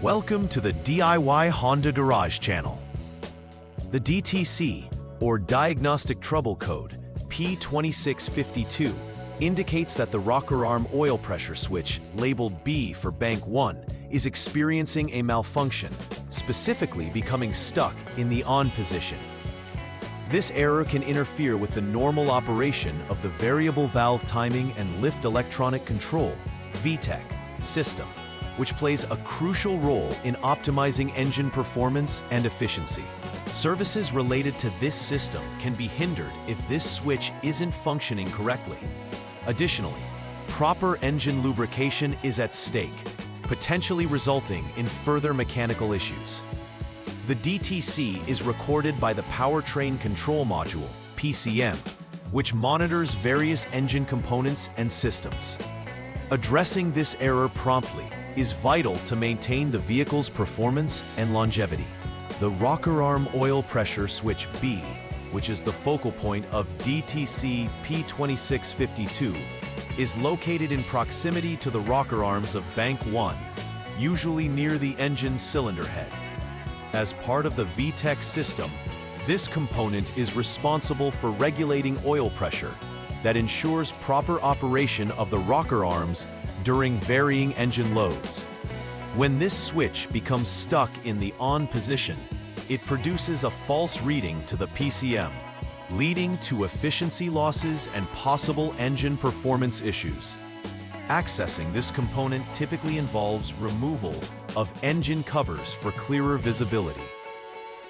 Welcome to the DIY Honda Garage channel. The DTC, or Diagnostic Trouble Code, P2652, indicates that the rocker arm oil pressure switch, labeled B for bank 1, is experiencing a malfunction, specifically becoming stuck in the on position. This error can interfere with the normal operation of the variable valve timing and lift electronic control, VTEC, system, which plays a crucial role in optimizing engine performance and efficiency. Services related to this system can be hindered if this switch isn't functioning correctly. Additionally, proper engine lubrication is at stake, potentially resulting in further mechanical issues. The DTC is recorded by the Powertrain Control Module, PCM, which monitors various engine components and systems. Addressing this error promptly is vital to maintain the vehicle's performance and longevity. The rocker arm oil pressure switch B, which is the focal point of DTC P2652, is located in proximity to the rocker arms of bank 1, usually near the engine's cylinder head. As part of the VTEC system, this component is responsible for regulating oil pressure that ensures proper operation of the rocker arms during varying engine loads. When this switch becomes stuck in the on position, it produces a false reading to the PCM, leading to efficiency losses and possible engine performance issues. Accessing this component typically involves removal of engine covers for clearer visibility.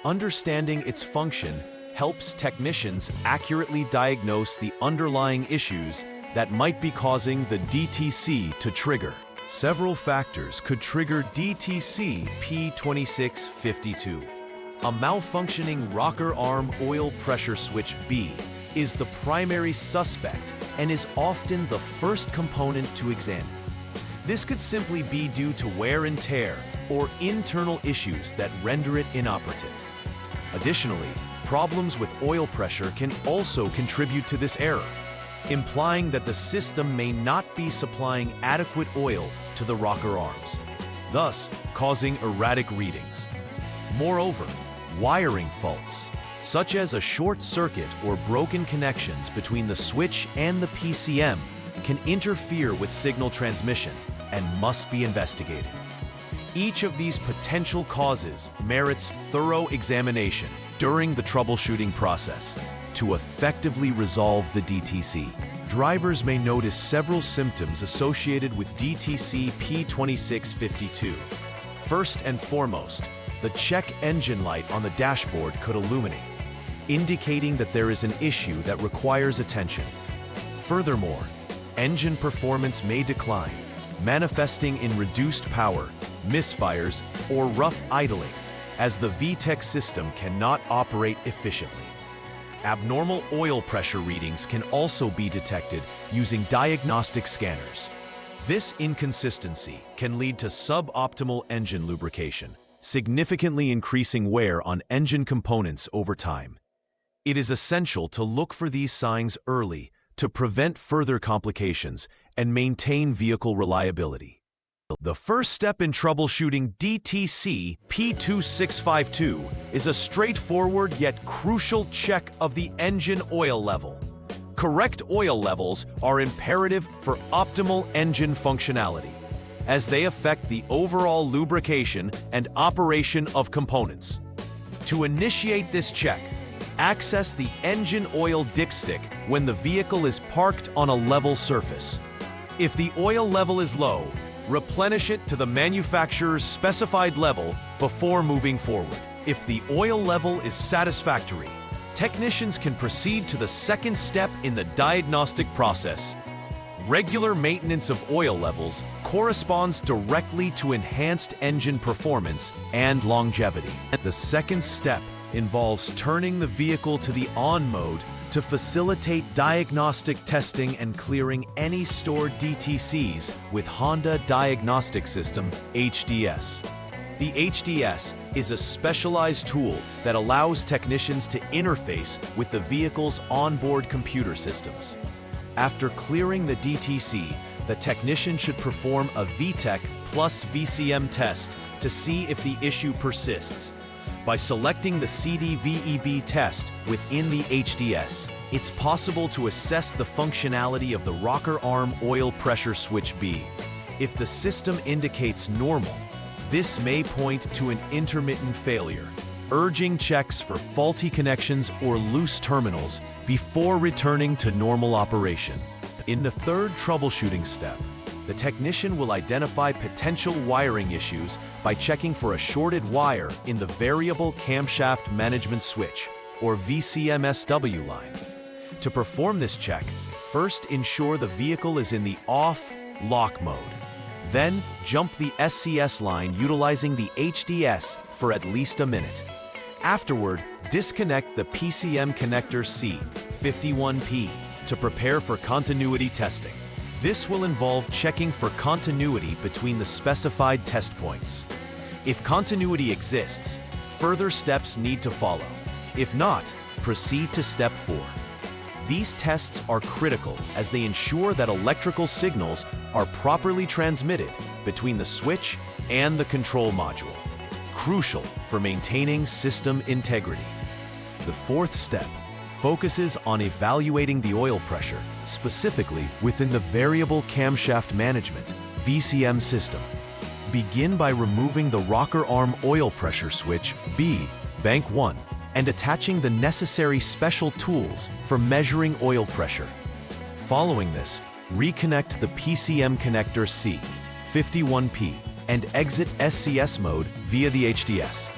Understanding its function helps technicians accurately diagnose the underlying issues that might be causing the DTC to trigger. Several factors could trigger DTC P2652. A malfunctioning rocker arm oil pressure switch B is the primary suspect and is often the first component to examine. This could simply be due to wear and tear or internal issues that render it inoperative. Additionally, problems with oil pressure can also contribute to this error, implying that the system may not be supplying adequate oil to the rocker arms, thus causing erratic readings. Moreover, wiring faults, such as a short circuit or broken connections between the switch and the PCM, can interfere with signal transmission and must be investigated. Each of these potential causes merits thorough examination during the troubleshooting process to effectively resolve the DTC. Drivers may notice several symptoms associated with DTC P2652. First and foremost, the check engine light on the dashboard could illuminate, indicating that there is an issue that requires attention. Furthermore, engine performance may decline, manifesting in reduced power, misfires, or rough idling, as the VTEC system cannot operate efficiently. Abnormal oil pressure readings can also be detected using diagnostic scanners. This inconsistency can lead to suboptimal engine lubrication, significantly increasing wear on engine components over time. It is essential to look for these signs early to prevent further complications and maintain vehicle reliability. The first step in troubleshooting DTC P2652 is a straightforward yet crucial check of the engine oil level. Correct oil levels are imperative for optimal engine functionality, as they affect the overall lubrication and operation of components. To initiate this check, access the engine oil dipstick when the vehicle is parked on a level surface. If the oil level is low, replenish it to the manufacturer's specified level before moving forward. If the oil level is satisfactory, technicians can proceed to the second step in the diagnostic process. Regular maintenance of oil levels corresponds directly to enhanced engine performance and longevity. The second step involves turning the vehicle to the on mode to facilitate diagnostic testing and clearing any stored DTCs with Honda Diagnostic System, HDS. The HDS is a specialized tool that allows technicians to interface with the vehicle's onboard computer systems. After clearing the DTC, the technician should perform a VTEC plus VCM test to see if the issue persists. By selecting the CDVEB test within the HDS, it's possible to assess the functionality of the rocker arm oil pressure switch B. If the system indicates normal, this may point to an intermittent failure, urging checks for faulty connections or loose terminals before returning to normal operation. In the third troubleshooting step, the technician will identify potential wiring issues by checking for a shorted wire in the variable camshaft management switch, or VCMSW line. To perform this check, first ensure the vehicle is in the off lock mode. Then jump the SCS line utilizing the HDS for at least a minute. Afterward, disconnect the PCM connector C51P to prepare for continuity testing. This will involve checking for continuity between the specified test points. If continuity exists, further steps need to follow. If not, proceed to step 4. These tests are critical as they ensure that electrical signals are properly transmitted between the switch and the control module, crucial for maintaining system integrity. The fourth step focuses on evaluating the oil pressure, specifically within the variable camshaft management (VCM) system. Begin by removing the rocker arm oil pressure switch B, bank 1, and attaching the necessary special tools for measuring oil pressure. Following this, reconnect the PCM connector C51P and exit SCS mode via the HDS.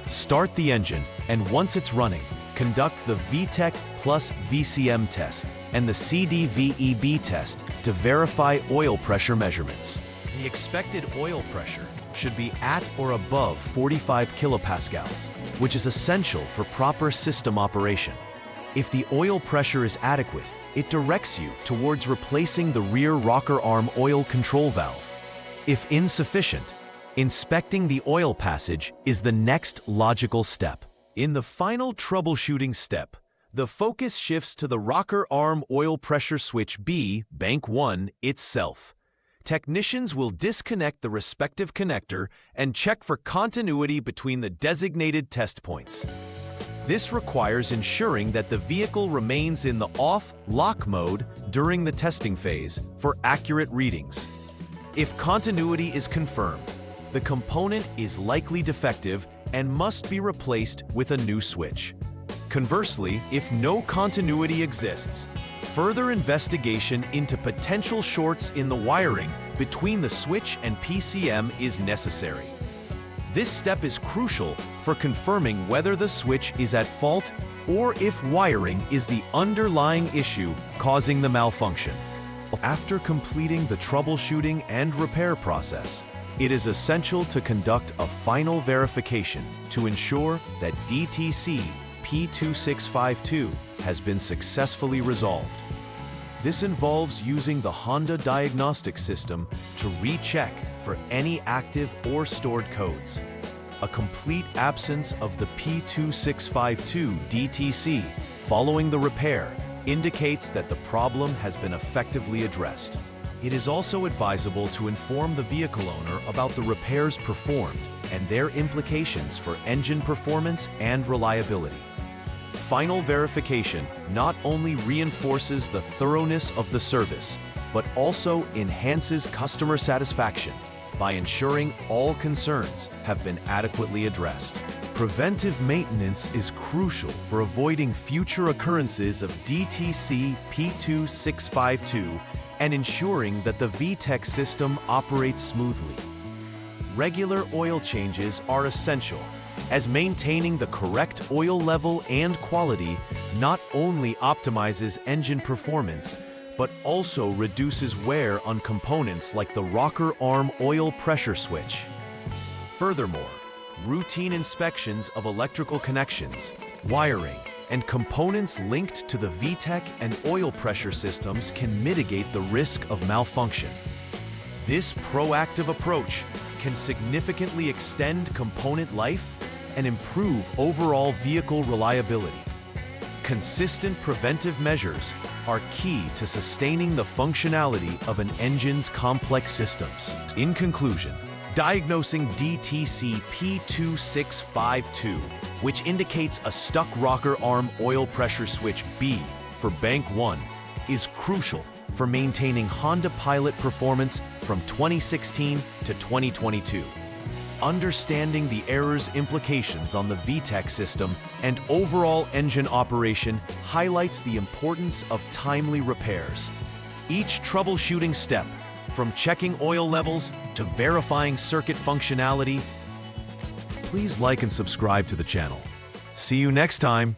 Start the engine, and once it's running, conduct the VTEC plus VCM test and the CDVEB test to verify oil pressure measurements. The expected oil pressure should be at or above 45 kilopascals, which is essential for proper system operation. If the oil pressure is adequate, it directs you towards replacing the rear rocker arm oil control valve. If insufficient, inspecting the oil passage is the next logical step. In the final troubleshooting step, the focus shifts to the rocker arm oil pressure switch B, bank 1, itself. Technicians will disconnect the respective connector and check for continuity between the designated test points. This requires ensuring that the vehicle remains in the off-lock mode during the testing phase for accurate readings. If continuity is confirmed, the component is likely defective and must be replaced with a new switch. Conversely, if no continuity exists, further investigation into potential shorts in the wiring between the switch and PCM is necessary. This step is crucial for confirming whether the switch is at fault or if wiring is the underlying issue causing the malfunction. After completing the troubleshooting and repair process, it is essential to conduct a final verification to ensure that DTC P2652 has been successfully resolved. This involves using the Honda Diagnostic System to recheck for any active or stored codes. A complete absence of the P2652 DTC following the repair indicates that the problem has been effectively addressed. It is also advisable to inform the vehicle owner about the repairs performed and their implications for engine performance and reliability. Final verification not only reinforces the thoroughness of the service, but also enhances customer satisfaction by ensuring all concerns have been adequately addressed. Preventive maintenance is crucial for avoiding future occurrences of DTC P2652 and ensuring that the VTEC system operates smoothly. Regular oil changes are essential, as maintaining the correct oil level and quality not only optimizes engine performance, but also reduces wear on components like the rocker arm oil pressure switch. Furthermore, routine inspections of electrical connections, wiring, and components linked to the VTEC and oil pressure systems can mitigate the risk of malfunction. This proactive approach can significantly extend component life and improve overall vehicle reliability. Consistent preventive measures are key to sustaining the functionality of an engine's complex systems. In conclusion, Diagnosing DTC P2652, which indicates a stuck rocker arm oil pressure switch B for Bank 1, is crucial for maintaining Honda Pilot performance from 2016 to 2022. Understanding the error's implications on the VTEC system and overall engine operation highlights the importance of timely repairs. Each troubleshooting step, from checking oil levels to verifying circuit functionality. Please like and subscribe to the channel. See you next time.